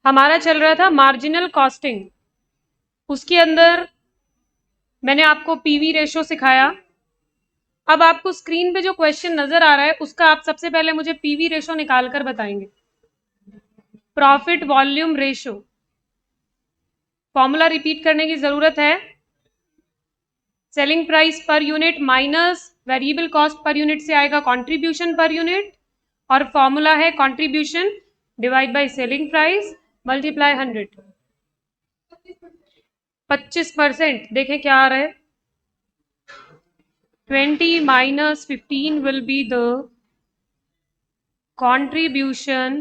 हमारा चल रहा था मार्जिनल कॉस्टिंग, उसके अंदर मैंने आपको पीवी रेशो सिखाया। अब आपको स्क्रीन पे जो क्वेश्चन नजर आ रहा है उसका आप सबसे पहले मुझे पीवी रेशो निकाल कर बताएंगे। Profit volume ratio, formula repeat करने की जरूरत है। Selling price per unit minus variable cost per unit से आएगा कंट्रीब्यूशन पर यूनिट, और फॉर्मूला है contribution divide by selling price multiply 100। 25% देखें क्या आ रहा है, 20 minus 15 will be the contribution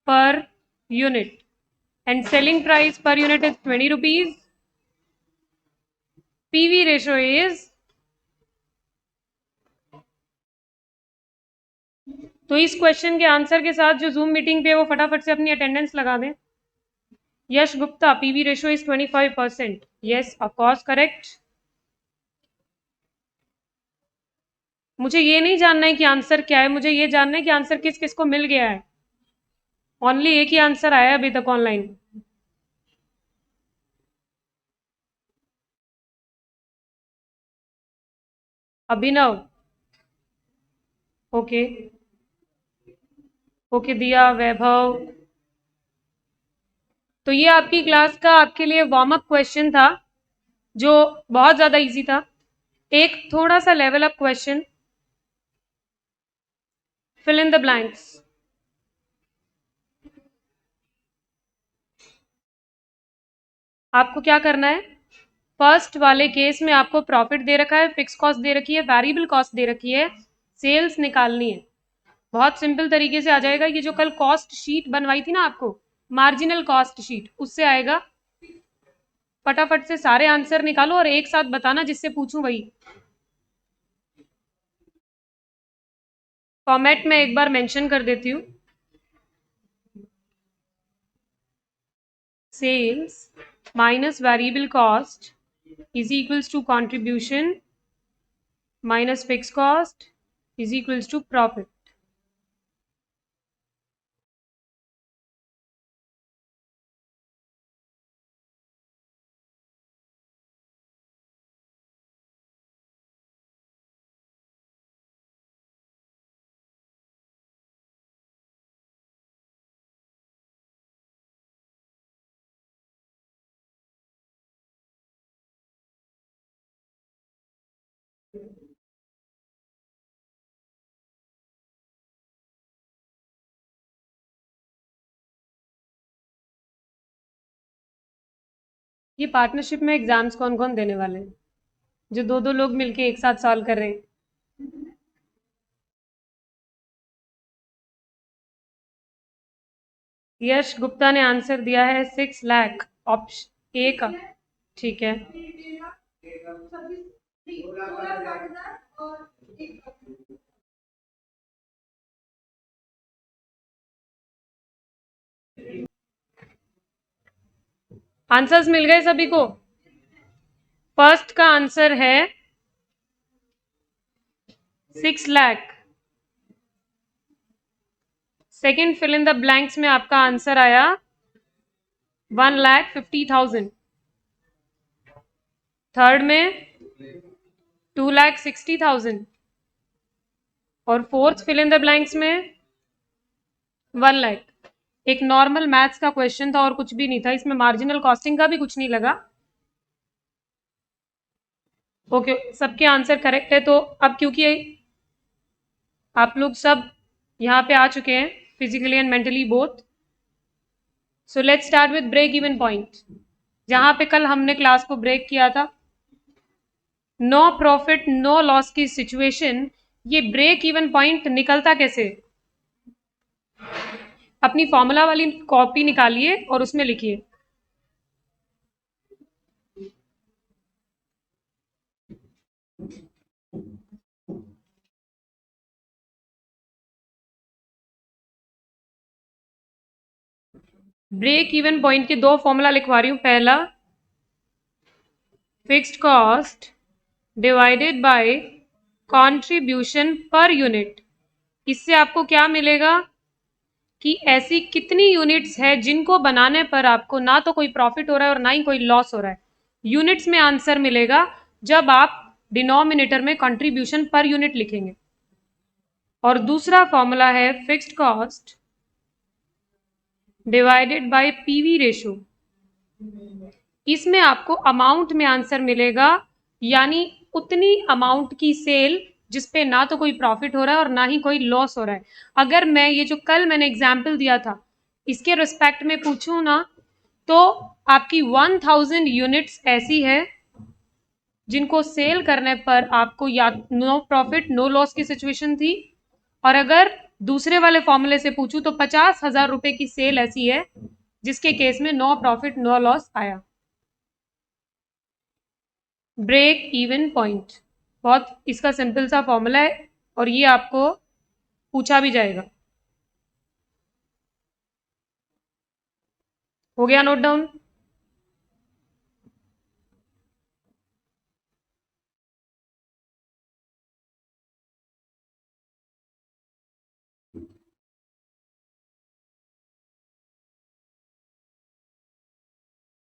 per unit, and selling price per unit is 20 rupees. PV ratio is, तो इस क्वेश्चन के आंसर के साथ जो जूम मीटिंग पे वो फटाफट से अपनी अटेंडेंस लगा दें। Yash Gupta, PV ratio is 25%। Yes of course correct. मुझे ये नहीं जानना है कि आंसर क्या है, मुझे ये जानना है कि आंसर किस किस को मिल गया है। ओनली एक ही आंसर आया अभी तक ऑनलाइन। अभिनव, ओके ओके, दिया, वैभव। तो ये आपकी क्लास का आपके लिए वार्म अप क्वेश्चन था जो बहुत ज्यादा इजी था। एक थोड़ा सा level up question, fill in the blanks. आपको क्या करना है, फर्स्ट वाले केस में आपको प्रॉफिट दे रखा है, फिक्स कॉस्ट दे रखी है, वेरिएबल कॉस्ट दे रखी है, सेल्स निकालनी है। बहुत सिंपल तरीके से आ जाएगा। ये जो कल कॉस्ट शीट बनवाई थी ना आपको, मार्जिनल कॉस्ट शीट, उससे आएगा। फटाफट से सारे आंसर निकालो और एक साथ बताना, जिससे पूछूं वही। फॉर्मेट में एक बार मेंशन कर देती हूँ, sales minus variable cost is equals to contribution minus fix cost is equals to profit. ये पार्टनरशिप में एग्जाम्स कौन कौन देने वाले हैं, जो दो दो लोग मिलके एक साथ सॉल्व कर रहे हैं? यश गुप्ता ने आंसर दिया है 6 लाख, ऑप्शन ए का। ठीक है, आंसर्स मिल गए सभी को। फर्स्ट का आंसर है 6 lakh. Second fill in the blanks में आपका आंसर आया 1,50,000। थर्ड में 2,60,000 और fourth fill in the blanks में 1 लाख। एक नॉर्मल मैथ्स का क्वेश्चन था और कुछ भी नहीं था, इसमें मार्जिनल कॉस्टिंग का भी कुछ नहीं लगा। ओके, सबके आंसर करेक्ट है। तो अब क्योंकि आप लोग सब यहाँ पे आ चुके हैं, physically and mentally both, so let's start with break even point. जहां पे कल हमने क्लास को ब्रेक किया था, नो प्रॉफिट नो लॉस की सिचुएशन, ये ब्रेक इवन पॉइंट निकलता कैसे? अपनी फॉर्मूला वाली कॉपी निकालिए और उसमें लिखिए। ब्रेक इवन पॉइंट के दो फॉर्मूला लिखवा रही हूं। पहला, fixed cost divided by contribution per unit. इससे आपको क्या मिलेगा, कि ऐसी कितनी यूनिट्स है जिनको बनाने पर आपको ना तो कोई प्रॉफिट हो रहा है और ना ही कोई लॉस हो रहा है। यूनिट्स में आंसर मिलेगा जब आप डिनोमिनेटर में कंट्रीब्यूशन पर यूनिट लिखेंगे। और दूसरा फॉर्मूला है fixed cost divided bye PV ratio. इसमें आपको अमाउंट में आंसर मिलेगा, यानी उतनी अमाउंट की सेल जिसपे ना तो कोई प्रॉफिट हो रहा है और ना ही कोई लॉस हो रहा है। अगर मैं ये जो कल मैंने एग्जाम्पल दिया था इसके रिस्पेक्ट में पूछूं ना, तो आपकी 1000 यूनिट्स ऐसी है जिनको सेल करने पर आपको या नो प्रॉफिट नो लॉस की सिचुएशन थी, और अगर दूसरे वाले फॉर्मूले से पूछूं तो 50,000 रुपए की सेल ऐसी है जिसके केस में नो प्रॉफिट नो लॉस आया। ब्रेक इवन पॉइंट बहुत इसका सिंपल सा फॉर्मूला है और ये आपको पूछा भी जाएगा। हो गया note down?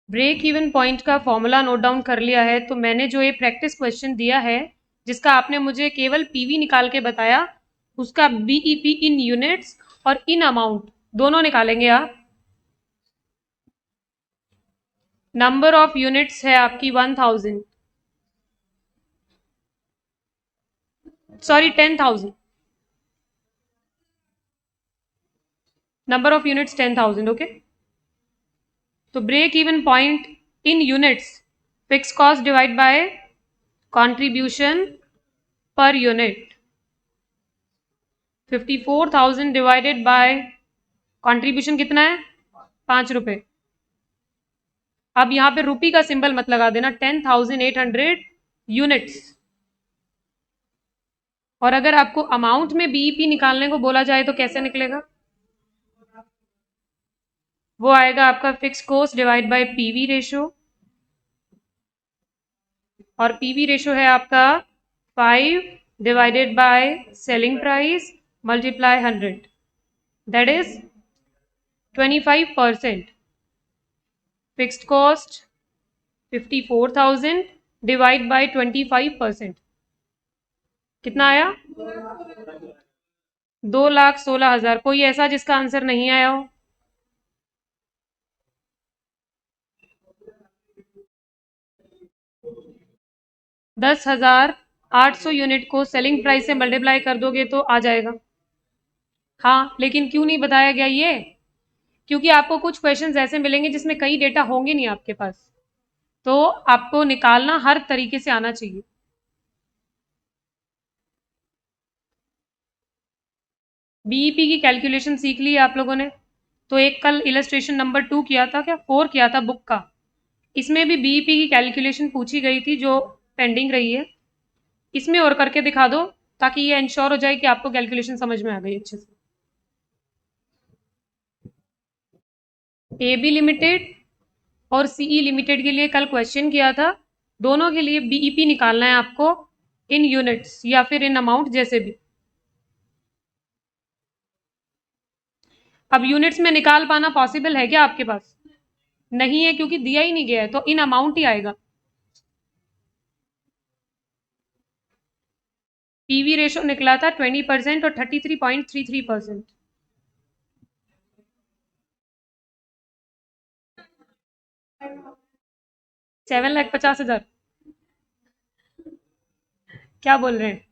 Break even point का फॉर्मूला नोट डाउन कर लिया है, तो मैंने जो ये प्रैक्टिस क्वेश्चन दिया है जिसका आपने मुझे केवल पीवी निकाल के बताया, उसका बीईपी इन यूनिट्स और इन अमाउंट दोनों निकालेंगे आप। नंबर ऑफ यूनिट्स है आपकी 1000, sorry 10,000, number of units 10,000। Okay, तो break even point in units fix cost divide by contribution पर यूनिट। 54,000 डिवाइडेड बाय कंट्रीब्यूशन कितना है? 5 रुपए। अब यहां पे रुपी का सिंबल मत लगा देना, 10,800 यूनिट्स। और अगर आपको अमाउंट में बीईपी निकालने को बोला जाए तो कैसे निकलेगा? वो आएगा आपका fix cost divide bye PV ratio, और पीवी रेशो है आपका 5 divided by selling price multiply 100, that is 25%। Fixed cost 54,000 divide by 25%, कितना आया? 2,16,000। कोई ऐसा जिसका आंसर नहीं आया हो? दस 10,800 यूनिट को सेलिंग प्राइस से मल्टीप्लाई कर दोगे तो आ जाएगा। हाँ, लेकिन क्यों नहीं बताया गया ये? क्योंकि आपको कुछ क्वेश्चंस ऐसे मिलेंगे जिसमें कई डेटा होंगे नहीं आपके पास, तो आपको निकालना हर तरीके से आना चाहिए। बीईपी की कैलकुलेशन सीख ली आप लोगों ने? तो एक कल इलस्ट्रेशन नंबर 2 किया था, क्या 4 किया था बुक का, इसमें भी बीईपी की कैलकुलेशन पूछी गई थी जो पेंडिंग रही है। इसमें और करके दिखा दो ताकि ये इंश्योर हो जाए कि आपको कैलकुलेशन समझ में आ गई अच्छे से। एबी लिमिटेड और सीई लिमिटेड के लिए कल क्वेश्चन किया था, दोनों के लिए बीईपी निकालना है आपको इन यूनिट्स या फिर इन अमाउंट, जैसे भी। अब यूनिट्स में निकाल पाना पॉसिबल है क्या आपके पास? नहीं है, क्योंकि दिया ही नहीं गया है, तो इन अमाउंट ही आएगा। पीवी रेशो निकला था 20% और 33.33%। 7,50,000 क्या बोल रहे हैं?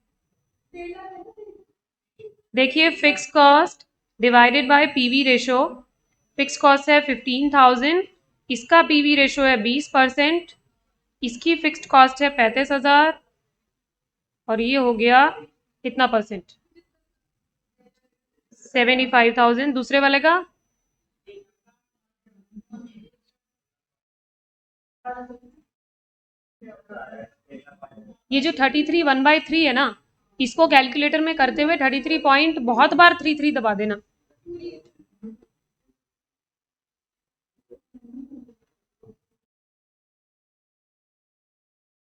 देखिए, fix cost divided bye PV ratio, fix cost है 15,000, इसका पीवी रेशो है 20%, इसकी फिक्स्ड कॉस्ट है 35,000, और ये हो गया कितना परसेंट? 75,000। दूसरे वाले का ये जो 33 1/3 है ना, इसको कैलकुलेटर में करते हुए 33 पॉइंट बहुत बार 33 दबा देना।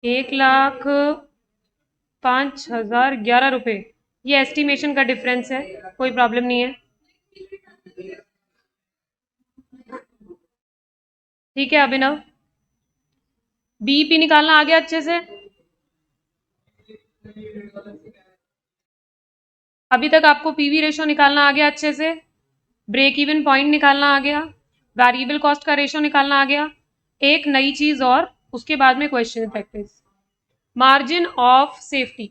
₹1,05,11 ये एस्टिमेशन का डिफरेंस है, कोई प्रॉब्लम नहीं है। ठीक है अभिनव, बीईपी निकालना आ गया अच्छे से? अभी तक आपको पीवी रेशो निकालना आ गया अच्छे से, ब्रेक इवन पॉइंट निकालना आ गया, वेरिएबल कॉस्ट का रेशो निकालना आ गया। एक नई चीज और, उसके बाद में question practice. Margin of safety.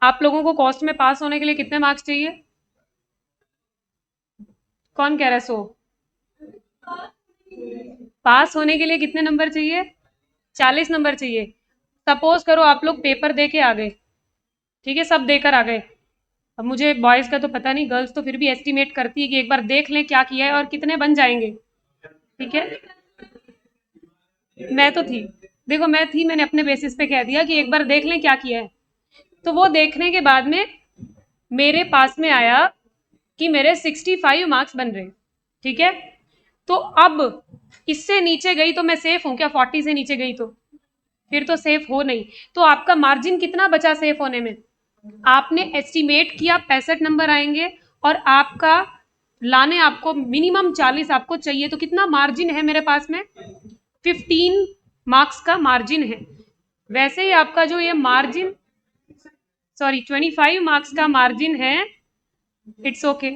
आप लोगों को कॉस्ट में पास होने के लिए कितने मार्क्स चाहिए? कौन कह रहा है 100? पास होने के लिए कितने नंबर चाहिए? 40 नंबर चाहिए। सपोज करो आप लोग पेपर दे के आ गए, ठीक है, सब देकर आ गए। अब मुझे बॉयज का तो पता नहीं, गर्ल्स तो फिर भी एस्टिमेट करती है कि एक बार देख लें क्या किया है और कितने बन जाएंगे। ठीक है, मैं तो थी, देखो मैं थी, मैंने अपने बेसिस पे कह दिया कि एक बार देख लें क्या किया है। तो वो देखने के बाद में मेरे पास में आया कि मेरे 65 मार्क्स बन रहे। ठीक है, तो अब इससे नीचे गई तो मैं सेफ हूं क्या? 40 से नीचे गई तो फिर तो सेफ हो नहीं। तो आपका मार्जिन कितना बचा सेफ होने में? आपने एस्टिमेट किया 65 नंबर आएंगे और आपका लाने आपको मिनिमम 40 आपको चाहिए, तो कितना मार्जिन है मेरे पास में? 15 मार्क्स का मार्जिन है। वैसे ही आपका जो ये मार्जिन, सॉरी 25 मार्क्स का मार्जिन है, इट्स ओके।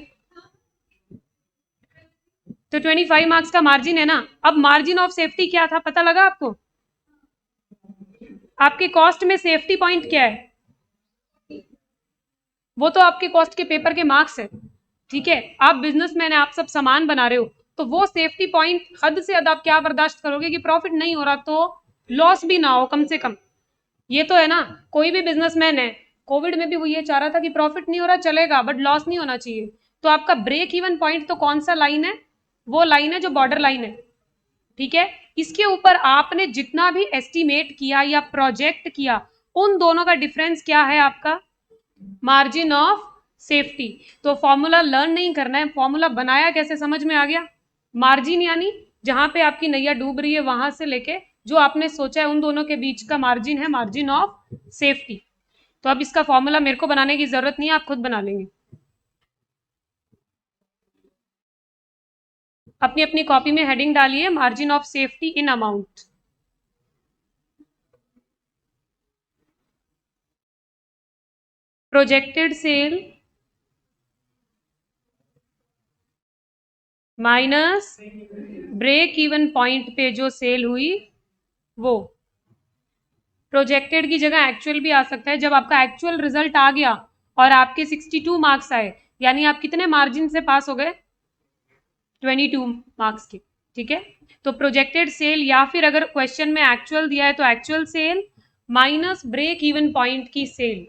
तो 25 मार्क्स का मार्जिन है ना। अब मार्जिन ऑफ सेफ्टी क्या था पता लगा आपको? आपके कॉस्ट में सेफ्टी पॉइंट क्या है? वो तो आपके कॉस्ट के पेपर के मार्क्स है। ठीक है, आप बिजनेसमैन है, आप सब सामान बना रहे हो, तो वो सेफ्टी पॉइंट हद से ज्यादा आप क्या बर्दाश्त करोगे कि प्रॉफिट नहीं हो रहा तो लॉस भी ना हो कम से कम। ये तो है ना, कोई भी बिजनेसमैन है, कोविड में भी वो ये चाह रहा था कि प्रॉफिट नहीं हो रहा चलेगा बट लॉस नहीं होना चाहिए। तो आपका ब्रेक इवन पॉइंट तो कौन सा लाइन है? वो लाइन है जो बॉर्डर लाइन है। ठीक है, इसके ऊपर आपने जितना भी एस्टिमेट किया या प्रोजेक्ट किया, उन दोनों का डिफरेंस क्या है? आपका मार्जिन ऑफ सेफ्टी। तो फॉर्मूला लर्न नहीं करना है, फॉर्मूला बनाया कैसे समझ में आ गया? मार्जिन यानी जहां पे आपकी नैया डूब रही है वहां से लेके जो आपने सोचा है उन दोनों के बीच का मार्जिन है मार्जिन ऑफ सेफ्टी। तो अब इसका फॉर्मूला मेरे को बनाने की जरूरत नहीं है, आप खुद बना लेंगे। अपनी अपनी कॉपी में हेडिंग डालिए margin of safety in amount. Projected sale minus break even point पे जो सेल हुई वो। प्रोजेक्टेड की जगह एक्चुअल भी आ सकता है। जब आपका एक्चुअल रिजल्ट आ गया और आपके 62 मार्क्स आए, यानी आप कितने मार्जिन से पास हो गए? 22 मार्क्स के। ठीक है, तो प्रोजेक्टेड सेल या फिर अगर क्वेश्चन में एक्चुअल दिया है तो actual sale minus break even point की सेल।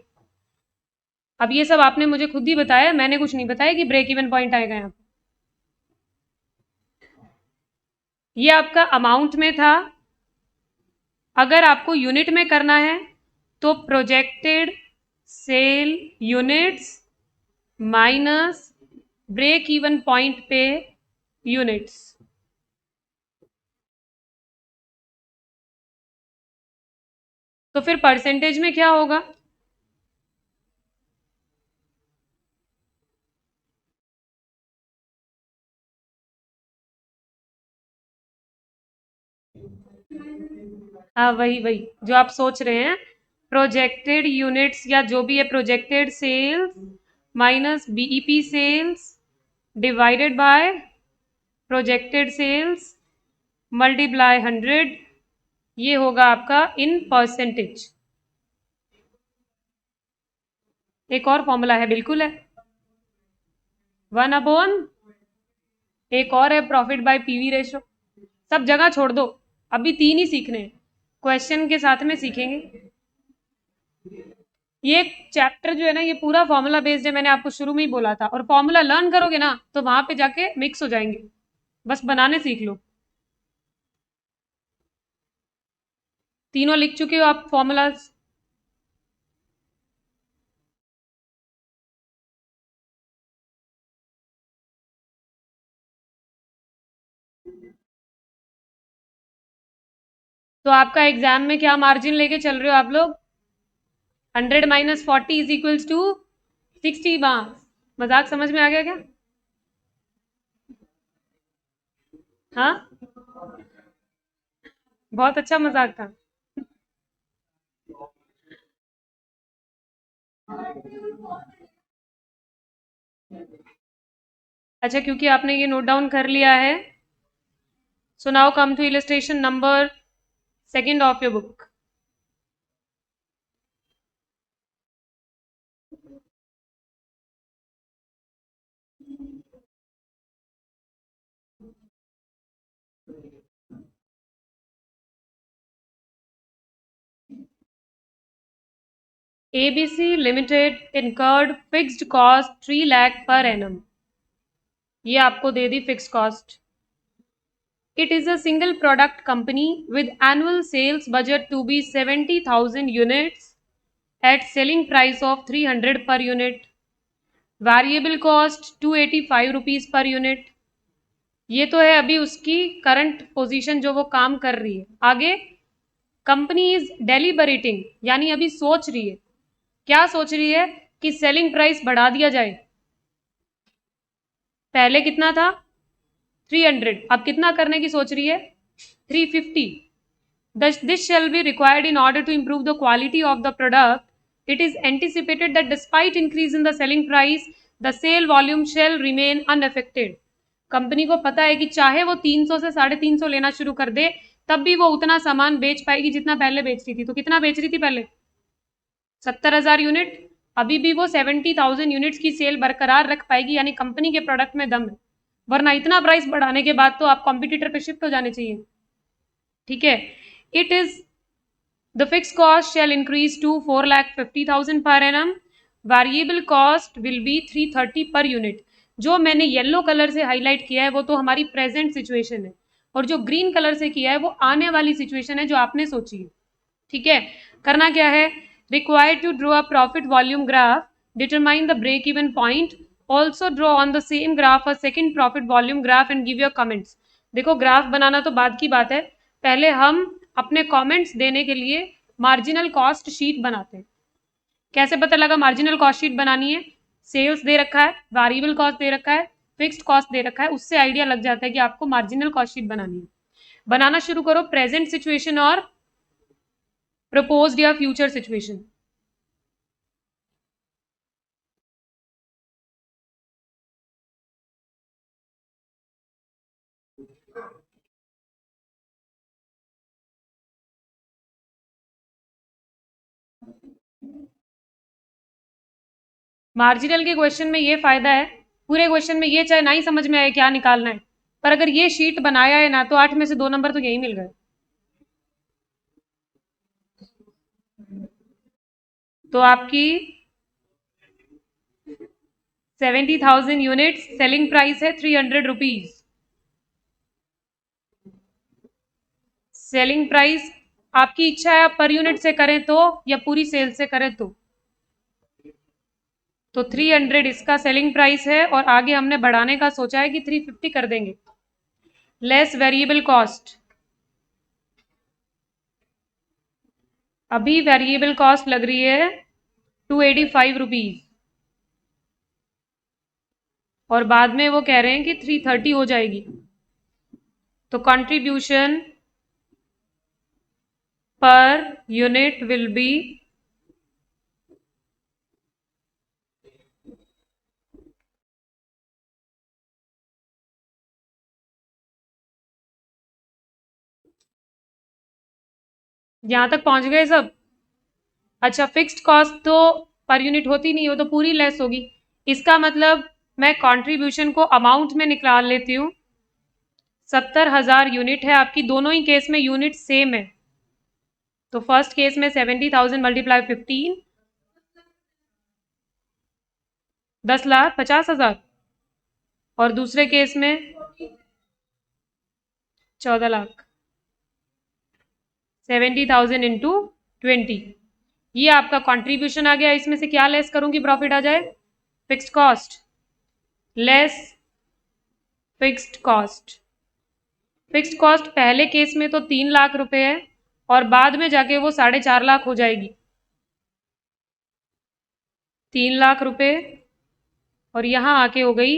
अब ये सब आपने मुझे खुद ही बताया, मैंने कुछ नहीं बताया कि ब्रेक इवन पॉइंट आएगा यहाँ। ये आपका अमाउंट में था। अगर आपको यूनिट में करना है तो projected sale units minus break even point पे यूनिट्स। तो फिर परसेंटेज में क्या होगा? हाँ वही वही जो आप सोच रहे हैं, प्रोजेक्टेड यूनिट्स या जो भी है projected sales minus BEP sales divided by projected sales multiply 100। ये होगा आपका इन परसेंटेज। एक और फॉर्मूला है, बिल्कुल है, 1/, एक और है प्रॉफिट बाय पीवी रेशो। सब जगह छोड़ दो, अभी 3 ही सीखने हैं, क्वेश्चन के साथ में सीखेंगे। ये चैप्टर जो है ना ये पूरा फॉर्मूला बेस्ड है, मैंने आपको शुरू में ही बोला था। और फॉर्मूला लर्न करोगे ना तो वहां पे जाके मिक्स हो जाएंगे, बस बनाने सीख लो। तीनों लिख चुके हो आप फॉर्मूला? तो आपका एग्जाम में क्या मार्जिन लेके चल रहे हो आप लोग? 100 minus 40 is equals to 60 marks. मजाक समझ में आ गया क्या? हाँ, बहुत अच्छा मजाक था। अच्छा, क्योंकि आपने ये नोट डाउन कर लिया है, so now come to illustration number second of your book. ABC limited incurred fixed cost 3 lakh per annum. ये आपको दे दी fix cost. It is a single product company with annual sales budget to be 70,000 units at selling price of 300 per unit. Variable cost 285 rupees per unit. ये तो है अभी उसकी current position जो वो काम कर रही है। आगे कंपनी इज डेलिबरेटिंग, यानी अभी सोच रही है। क्या सोच रही है? कि सेलिंग प्राइस बढ़ा दिया जाए। पहले कितना था? 300, अब कितना करने की सोच रही है? 350। This shall be required in order to improve the quality of the product. It is anticipated that despite increase in the selling price, the sale volume shall remain unaffected. Company को पता है कि चाहे वो 300 से 350 लेना शुरू कर दे, तब भी वो उतना सामान बेच पाएगी जितना पहले बेच रही थी। तो कितना बेच रही थी पहले? 70,000 यूनिट। अभी भी वो 70,000 यूनिट्स की सेल बरकरार रख पाएगी, यानी कंपनी के प्रोडक्ट में दम है। वरना इतना प्राइस बढ़ाने के बाद तो आप कॉम्पिटिटर पे शिफ्ट हो जाने चाहिए। ठीक है। It is the fix cost shall increase to 4,50,000 per annum. Variable cost will be 330 per unit. जो मैंने येलो कलर से हाईलाइट किया है वो तो हमारी प्रेजेंट सिचुएशन है, और जो ग्रीन कलर से किया है वो आने वाली सिचुएशन है जो आपने सोची है। ठीक है। करना क्या है? Required to draw a profit volume graph, determine the break even point, also draw on the same graph a second profit volume graph and give your comments. देखो, ग्राफ बनाना तो बाद की बात है, पहले हम अपने कमेंट्स देने के लिए मार्जिनल कॉस्ट शीट बनाते हैं। कैसे पता लगा मार्जिनल कॉस्ट शीट बनानी है? सेल्स दे रखा है, वेरिएबल कॉस्ट दे रखा है, फिक्स्ड कॉस्ट दे रखा है, उससे आइडिया लग जाता है कि आपको मार्जिनल कॉस्ट शीट बनानी है। बनाना शुरू करो, प्रेजेंट सिचुएशन और प्रपोज्ड या फ्यूचर सिचुएशन। मार्जिनल के क्वेश्चन में ये फायदा है, पूरे क्वेश्चन में ये चाहे ना ही समझ में आए क्या निकालना है, पर अगर ये शीट बनाया है ना, तो 8 में से 2 नंबर तो यही मिल गए। तो आपकी 70,000 यूनिट्स, सेलिंग प्राइस है 300 रुपीज। सेलिंग प्राइस आपकी इच्छा है आप पर यूनिट से करें तो, या पूरी सेल से करें तो 300 इसका सेलिंग प्राइस है, और आगे हमने बढ़ाने का सोचा है कि 350 कर देंगे। Less variable cost. अभी वेरिएबल कॉस्ट लग रही है 285 रुपीज, और बाद में वो कह रहे हैं कि 330 हो जाएगी। तो contribution per unit will be यहां तक पहुंच गए सब? अच्छा, फिक्स्ड कॉस्ट तो पर यूनिट होती नहीं, वो तो पूरी लेस होगी। इसका मतलब मैं कंट्रीब्यूशन को अमाउंट में निकाल लेती हूँ। 70,000 यूनिट है आपकी, दोनों ही केस में यूनिट सेम है। तो फर्स्ट केस में 70,000 मल्टीप्लाई 15, 10,50,000, और दूसरे केस में 14 लाख। 70,000 इंटू 20, ये आपका कंट्रीब्यूशन आ गया। इसमें से क्या लेस करूंगी प्रॉफिट आ जाए? Fixed cost less fixed cost. Fixed cost पहले केस में तो 3 लाख रुपए है, और बाद में जाके वो 4.5 लाख हो जाएगी। 3 लाख रुपए, और यहां आके हो गई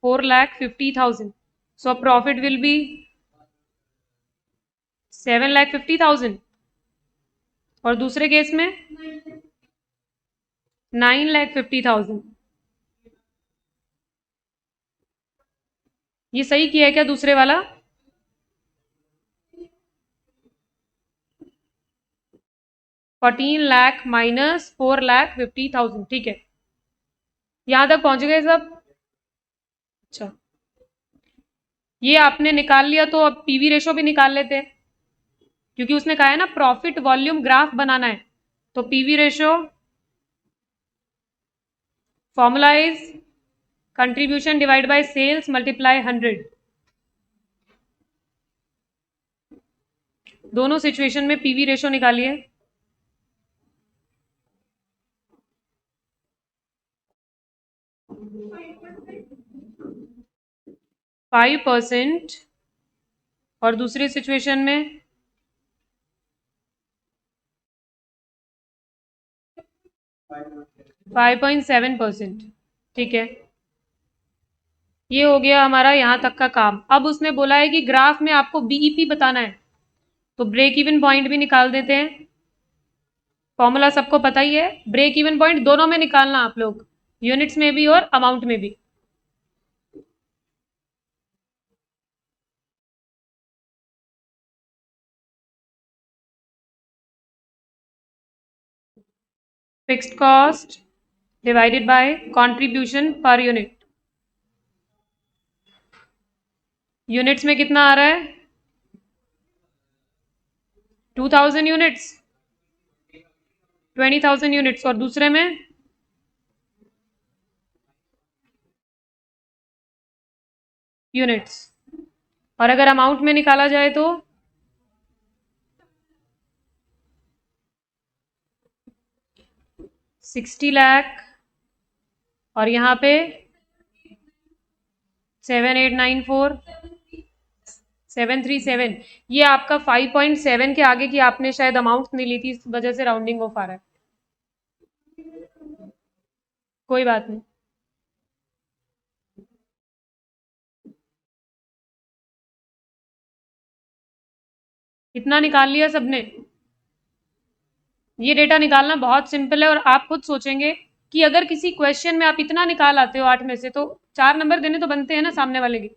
4,50,000। सो प्रॉफिट विल बी 7,50,000 और दूसरे केस में 9,50,000। ये सही किया है क्या दूसरे वाला? 14 लाख माइनस 4,50,000, ठीक है, यहां तक पहुंच गए सब। अच्छा, ये आपने निकाल लिया तो अब पीवी रेशो भी निकाल लेते हैं, क्योंकि उसने कहा है ना प्रॉफिट वॉल्यूम ग्राफ बनाना है। तो PV ratio formula is contribution divide by sales multiply 100। दोनों सिचुएशन में पीवी रेशो निकालिए। 5% और दूसरी सिचुएशन में 5.7%, ठीक है। ये हो गया हमारा यहां तक का काम। अब उसने बोला है कि ग्राफ में आपको बीईपी बताना है, तो ब्रेक इवन पॉइंट भी निकाल देते हैं। फॉर्मूला सबको पता ही है, ब्रेक इवन पॉइंट दोनों में निकालना आप लोग, यूनिट्स में भी और अमाउंट में भी। Fixed cost divided by contribution per unit. Units में कितना आ रहा है? 2000 यूनिट्स, 20,000 यूनिट्स, और दूसरे में यूनिट्स। और अगर अमाउंट में निकाला जाए तो 60 लाख, और यहां पे 7,894,737। ये आपका 5.7 के आगे की आपने शायद अमाउंट नहीं ली थी, इस वजह से राउंडिंग ऑफ आ रहा है। कोई बात नहीं, इतना निकाल लिया सबने। ये डेटा निकालना बहुत सिंपल है, और आप खुद सोचेंगे कि अगर किसी क्वेश्चन में आप इतना निकाल आते हो 8 में से, तो 4 नंबर देने तो बनते हैं ना सामने वाले के।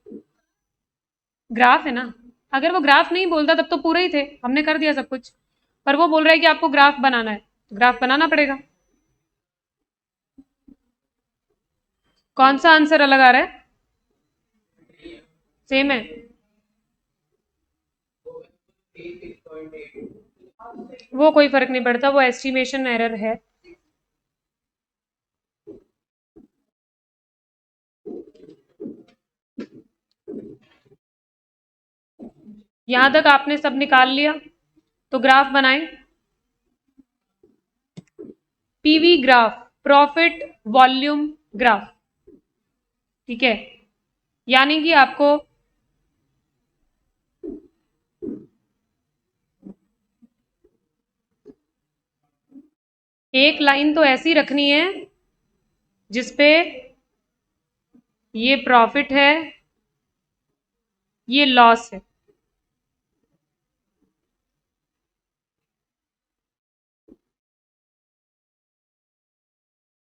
ग्राफ है ना, अगर वो ग्राफ नहीं बोलता तब तो पूरे ही थे, हमने कर दिया सब कुछ। पर वो बोल रहा है कि आपको ग्राफ बनाना है, तो ग्राफ बनाना पड़ेगा। कौन सा आंसर अलग आ रहा है? सेम है। वो कोई फर्क नहीं पड़ता, वो एस्टिमेशन एरर है। यहां तक आपने सब निकाल लिया, तो ग्राफ बनाएं। PV graph, profit volume graph, ठीक है। यानी कि आपको एक लाइन तो ऐसी रखनी है जिसपे ये प्रॉफिट है, ये लॉस है,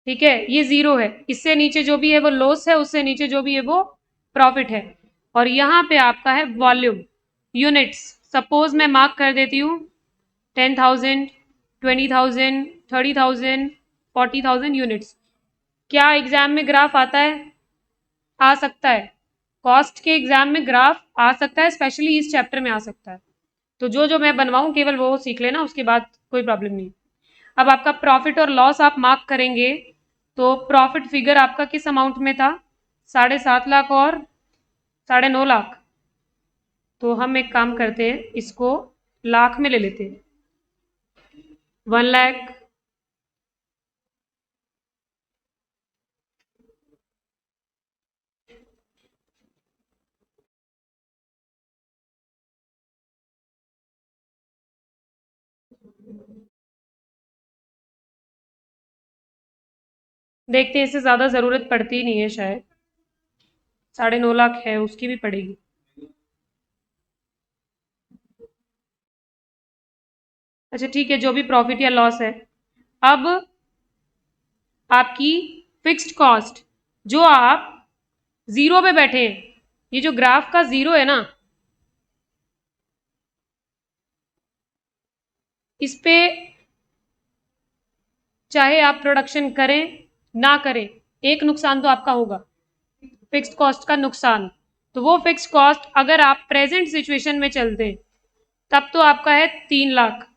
ठीक है। ये जीरो है, इससे नीचे जो भी है वो लॉस है, उससे नीचे जो भी है वो प्रॉफिट है। और यहां पे आपका है वॉल्यूम, यूनिट्स। सपोज मैं मार्क कर देती हूँ 10,000, 20,000, 30,000, 40,000 यूनिट्स। क्या एग्जाम में ग्राफ आता है? आ सकता है। कॉस्ट के एग्जाम में ग्राफ आ सकता है, स्पेशली इस चैप्टर में आ सकता है। तो जो जो मैं बनवाऊं केवल वो सीख लेना, उसके बाद कोई प्रॉब्लम नहीं। अब आपका प्रॉफिट और लॉस आप मार्क करेंगे, तो प्रॉफिट फिगर आपका किस अमाउंट में था? 7.5 लाख और 9.5 लाख। तो हम एक काम करते हैं, इसको लाख में ले लेते हैं। 1 लाख, देखते हैं, इससे ज्यादा जरूरत पड़ती ही नहीं है शायद। 9.5 लाख है, उसकी भी पड़ेगी। अच्छा ठीक है, जो भी प्रॉफिट या लॉस है। अब आपकी फिक्स्ड कॉस्ट जो आप जीरो पे बैठे हैं, ये जो ग्राफ का जीरो है ना, इस पे चाहे आप प्रोडक्शन करें ना करें, एक नुकसान तो आपका होगा, फिक्स्ड कॉस्ट का नुकसान। तो वो फिक्स्ड कॉस्ट अगर आप प्रेजेंट सिचुएशन में चलते तब तो आपका है 3 लाख,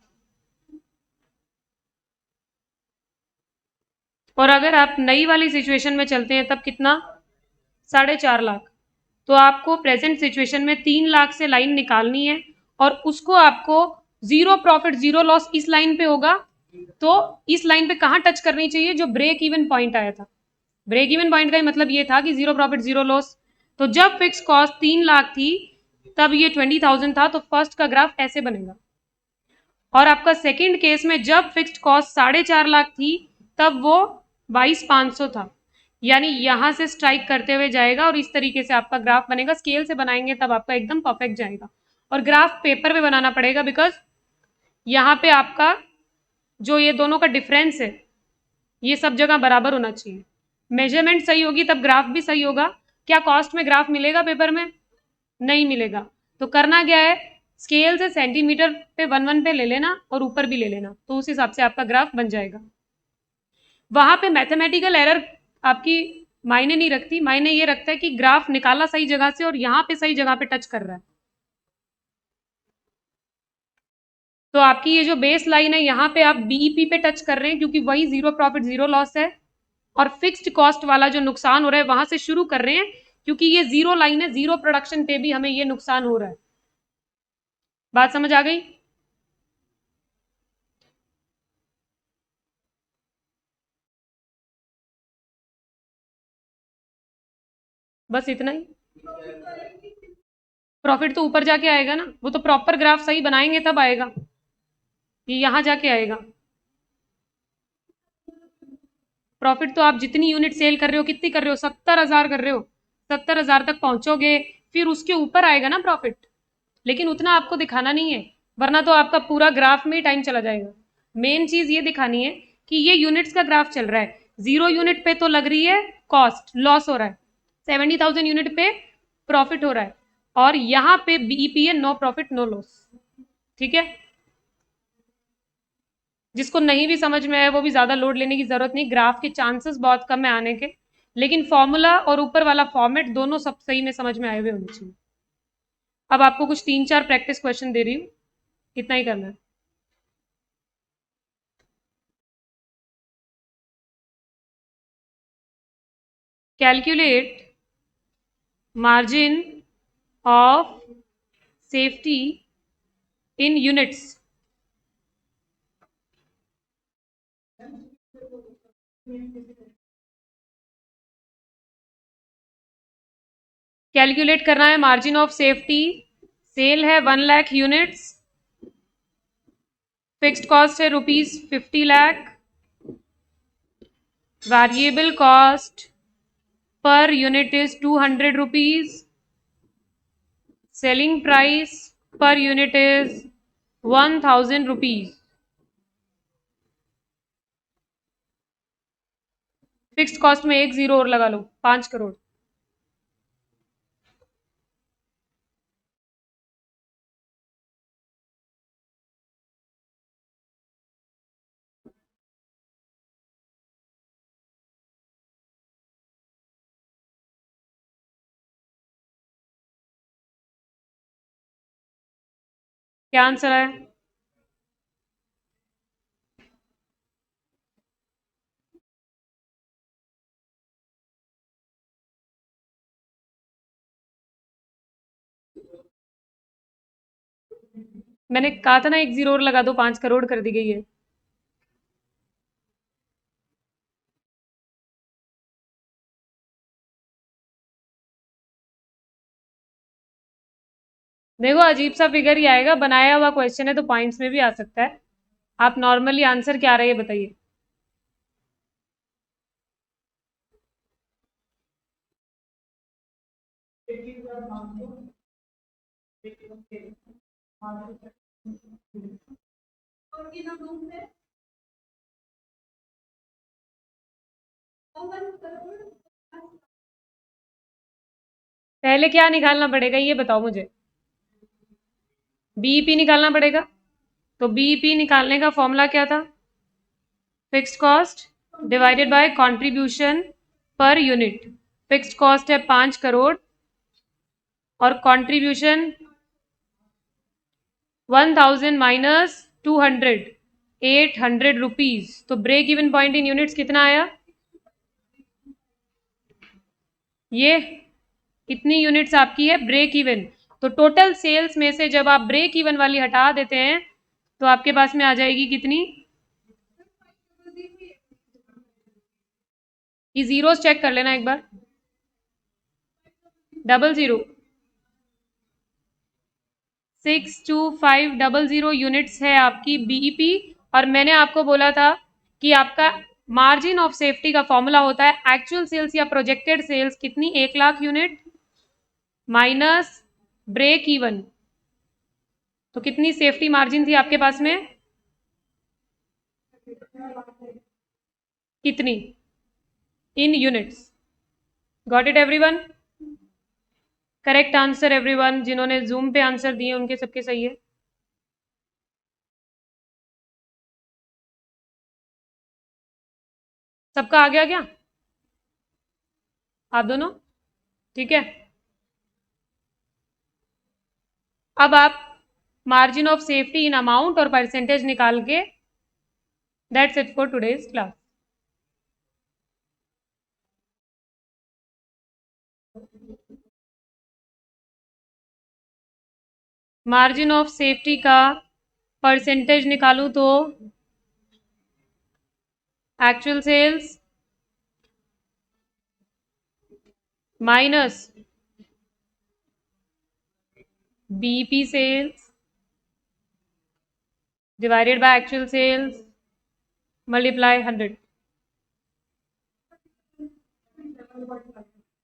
और अगर आप नई वाली सिचुएशन में चलते हैं तब कितना, 4.5 लाख। तो आपको प्रेजेंट सिचुएशन में 3 लाख से लाइन निकालनी है, और उसको आपको जीरो प्रॉफिट जीरो लॉस इस लाइन पे होगा, तो इस लाइन पे कहां टच करनी चाहिए, जो ब्रेक इवन पॉइंट आया था। ब्रेक इवन पॉइंट का ही मतलब ये था कि जीरो प्रॉफिट जीरो लॉस। तो जब फिक्स कॉस्ट 3 लाख थी तब ये 20,000 था, तो फर्स्ट का ग्राफ ऐसे बनेगा। और आपका सेकंड केस में जब फिक्स्ड कॉस्ट 4.5 लाख थी तब वो 22,500 था, यानी यहां से स्ट्राइक करते हुए जाएगा और इस तरीके से आपका ग्राफ बनेगा। स्केल से बनाएंगे तब आपका एकदम परफेक्ट जाएगा, और ग्राफ पेपर पे बनाना पड़ेगा, बिकॉज यहाँ पे आपका जो ये दोनों का डिफरेंस है ये सब जगह बराबर होना चाहिए। मेजरमेंट सही होगी तब ग्राफ भी सही होगा। क्या कॉस्ट में ग्राफ मिलेगा पेपर में? नहीं मिलेगा। तो करना क्या है, स्केल से सेंटीमीटर पे 1 1 पे ले लेना और ऊपर भी ले लेना, तो उस हिसाब से आपका ग्राफ बन जाएगा। वहां पे मैथमेटिकल एरर आपकी मायने नहीं रखती, मायने ये रखता है कि ग्राफ निकाला सही जगह से और यहाँ पे सही जगह पे टच कर रहा है। तो आपकी ये जो बेस लाइन है यहाँ पे आप बीईपी पे टच कर रहे हैं, क्योंकि वही जीरो प्रॉफिट जीरो लॉस है, और फिक्स्ड कॉस्ट वाला जो नुकसान हो रहा है वहां से शुरू कर रहे हैं, क्योंकि ये जीरो लाइन है, जीरो प्रोडक्शन पे भी हमें ये नुकसान हो रहा है। बात समझ आ गई? बस इतना ही। प्रॉफिट तो ऊपर जाके आएगा ना, वो तो प्रॉपर ग्राफ सही बनाएंगे तब आएगा, ये यहां जाके आएगा। प्रॉफिट तो आप जितनी यूनिट सेल कर रहे हो, कितनी कर रहे हो, 70,000 कर रहे हो, 70,000 तक पहुंचोगे, फिर उसके ऊपर आएगा ना प्रॉफिट। लेकिन उतना आपको दिखाना नहीं है, वरना तो आपका पूरा ग्राफ में ही टाइम चला जाएगा। मेन चीज ये दिखानी है कि ये यूनिट्स का ग्राफ चल रहा है, जीरो यूनिट पे तो लग रही है कॉस्ट, लॉस हो रहा है, 70,000 यूनिट पे प्रॉफिट हो रहा है, और यहाँ पे बीईपी है नो प्रॉफिट नो लॉस। ठीक है, जिसको नहीं भी समझ में आया वो भी ज्यादा लोड लेने की जरूरत नहीं, ग्राफ के चांसेस बहुत कम है आने के, लेकिन फॉर्मूला और ऊपर वाला फॉर्मेट दोनों सब सही में समझ में आए हुए होने चाहिए। अब आपको कुछ 3 4 प्रैक्टिस क्वेश्चन दे रही हूँ, इतना ही करना है। Calculate margin of safety in units. Calculate करना है मार्जिन ऑफ सेफ्टी, सेल है 1 लाख यूनिट्स, फिक्स्ड कॉस्ट है ₹50 lakh, variable cost per unit is 200 rupees, selling price per unit is 1000 rupees, fixed cost में एक जीरो और लगा लो, 5 करोड़। क्या आंसर है? मैंने कहा था ना एक जीरो और लगा दो, 5 करोड़ कर दी गई है। देखो अजीब सा फिगर ही आएगा, बनाया हुआ क्वेश्चन है तो पॉइंट्स में भी आ सकता है। आप नॉर्मली आंसर क्या आ रहा है ये बताइए। पहले क्या निकालना पड़ेगा ये बताओ मुझे। बीईपी निकालना पड़ेगा। तो बीईपी निकालने का फॉर्मूला क्या था? Fixed cost divided by contribution पर यूनिट। फिक्स्ड कॉस्ट है 5 करोड़ और कंट्रीब्यूशन 1000 माइनस 200 800 रुपीज। तो break even point in units कितना आया? ये कितनी यूनिट्स आपकी है ब्रेक इवन? तो टोटल सेल्स में से जब आप ब्रेक इवन वाली हटा देते हैं तो आपके पास में आ जाएगी कितनी? ये जीरोस चेक कर लेना एक बार। 00 62500 यूनिट्स है आपकी बीईपी। और मैंने आपको बोला था कि आपका मार्जिन ऑफ सेफ्टी का फॉर्मूला होता है एक्चुअल सेल्स या प्रोजेक्टेड सेल्स कितनी 1 lakh unit minus break even. तो कितनी सेफ्टी मार्जिन थी आपके पास में? कितनी in units? Got it everyone? Correct answer everyone. जिन्होंने जूम पे आंसर दिए उनके सबके सही है। सबका आ गया क्या? आप दोनों ठीक है? अब आप margin of safety in amount और परसेंटेज निकाल के that's it for today's class. Margin of safety का परसेंटेज निकालूं तो actual sales minus BEP sales divided by actual sales multiply 100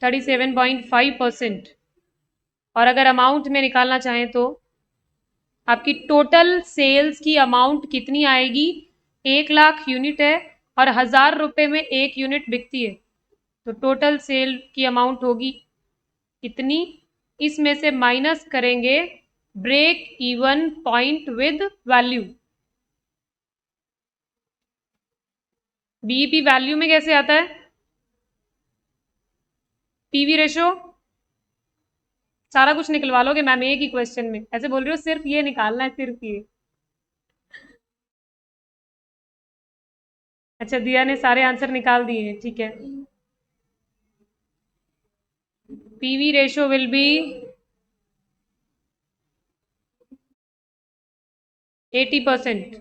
37.5%। और अगर अमाउंट में निकालना चाहें तो आपकी टोटल सेल्स की अमाउंट कितनी आएगी? 1 लाख यूनिट है और 1000 रुपए में 1 यूनिट बिकती है। तो टोटल सेल की अमाउंट होगी कितनी? इसमें से माइनस करेंगे break even point with value. BEP value में कैसे आता है? पीवी रेशो सारा कुछ निकलवा लोगे मैम एक ही क्वेश्चन में। ऐसे बोल रही हो सिर्फ ये निकालना है, सिर्फ ये। अच्छा दिया ने सारे आंसर निकाल दिए हैं, ठीक है। PV ratio will be 80%।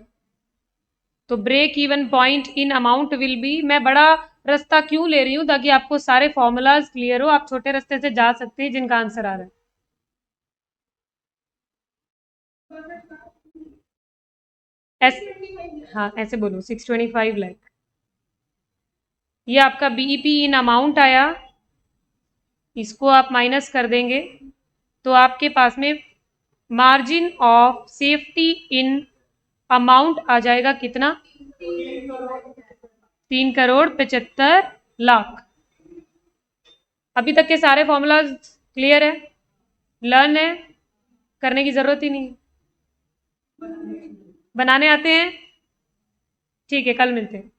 तो break even point in amount will be, मैं बड़ा रास्ता क्यों ले रही हूं ताकि आपको सारे फॉर्मूलाज क्लियर हो, आप छोटे रास्ते से जा सकते हैं जिनका आंसर आ रहा है। हाँ ऐसे बोलो 625 लाख। ये आपका बीईपी इन अमाउंट आया, इसको आप माइनस कर देंगे तो आपके पास में margin of safety in amount आ जाएगा कितना? 3,75,00,000। अभी तक के सारे फॉर्मूलाज क्लियर है, लर्न है, करने की जरूरत ही नहीं। बनाने आते हैं? ठीक है कल मिलते हैं।